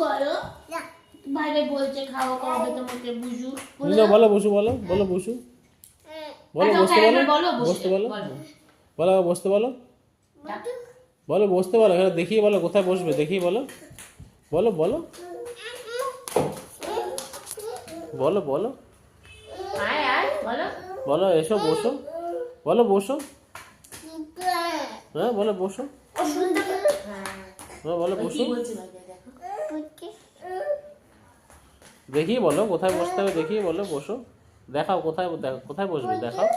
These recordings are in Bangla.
বলো বাইরে বলছে খাওয়া কবে তোমাকে বুঝু বলো বসু বলো বলো বসু বলো বসতে বলো বসতে বলো বলো বসতে বলো বলো বসতে বলো এখানে দেখিয়ে বলো কোথায় বসবে দেখিয়ে বলো বলো বলো বলো বলো আয় আয় বলো বলো এসো বসো বলো বসো হ্যাঁ বলো বসো হ্যাঁ বলো বসো দেখিয়ে বলো কোথায় বসতে হবে দেখিয়ে বলো বসো দেখাও কোথায় কোথায় বসবে দেখাও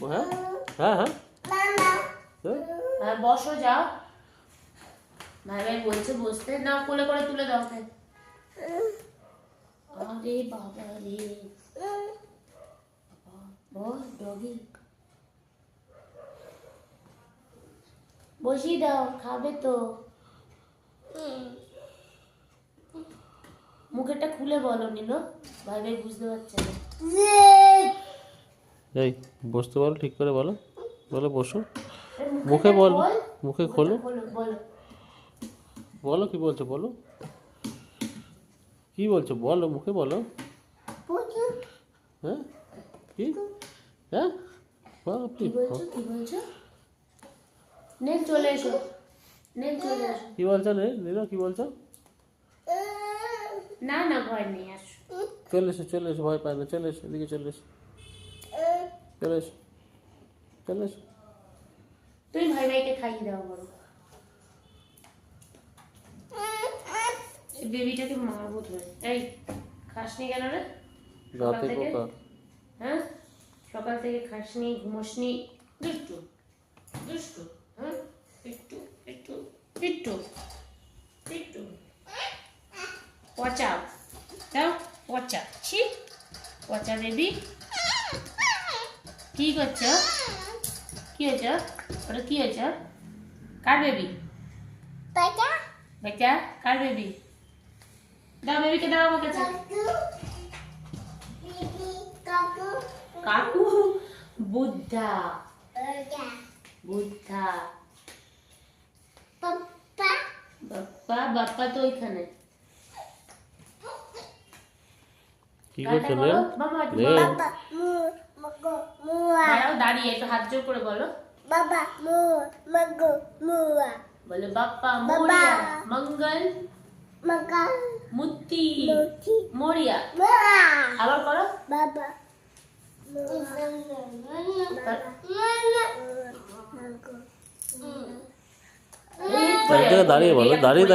হ্যাঁ হ্যাঁ হ্যাঁ হ্যাঁ বসো যাও ভাই ভাই বলছে বসতে না কোলে করে তুলে দাও আরে বাবা রে ও ডগি বসিয়ে দাও খাবে তো মুখেরটা খুলে বলো নিনো ভাই ভাই বুঝতে পারছে না এই বসতে বলো ঠিক করে বলো বলো বসো মুখে বলো মুখে খোলো বলো বলো কি বলছো বলো কি বলছো বলো মুখে বলো হ্যাঁ কি হ্যাঁ কি বলছো নে চলে এসো কি বলছো নে নিলো কি বলছো না না ভয় নেই আসো চলে এসো ভয় পায় না চলে এসো এদিকে চলে এসো চলে এসো চলে এসো তুই ভাই ভাইকে খাইয়ে দাও বলো বেবিটাকে মারবো ধরে এই খাসনি কেন রে দাঁতে পোকা হ্যাঁ সকাল থেকে খাসনি ঘুমোসনি দুষ্টু দুষ্টু হ্যাঁ একটু একটু একটু একটু পচাও দাও পচা ছি পচা বেবি কি করছো কি হয়েছে ওটা কি হয়েছে কার বেবি বেটা কার বেবি দাও বেবিকে দাও আমার কাছে কাকু বুদ্ধা বুদ্ধা বাপ্পা বাপ্পা তো ওইখানে কি করছো রে দাঁড়াও দাঁড়িয়ে একটু হাত জোর করে বলো বলো বাপ্পা মোরিয়া মঙ্গল মুত্তি মোরিয়া আবার করো দাঁড়িয়ে বলো দাঁড়িয়ে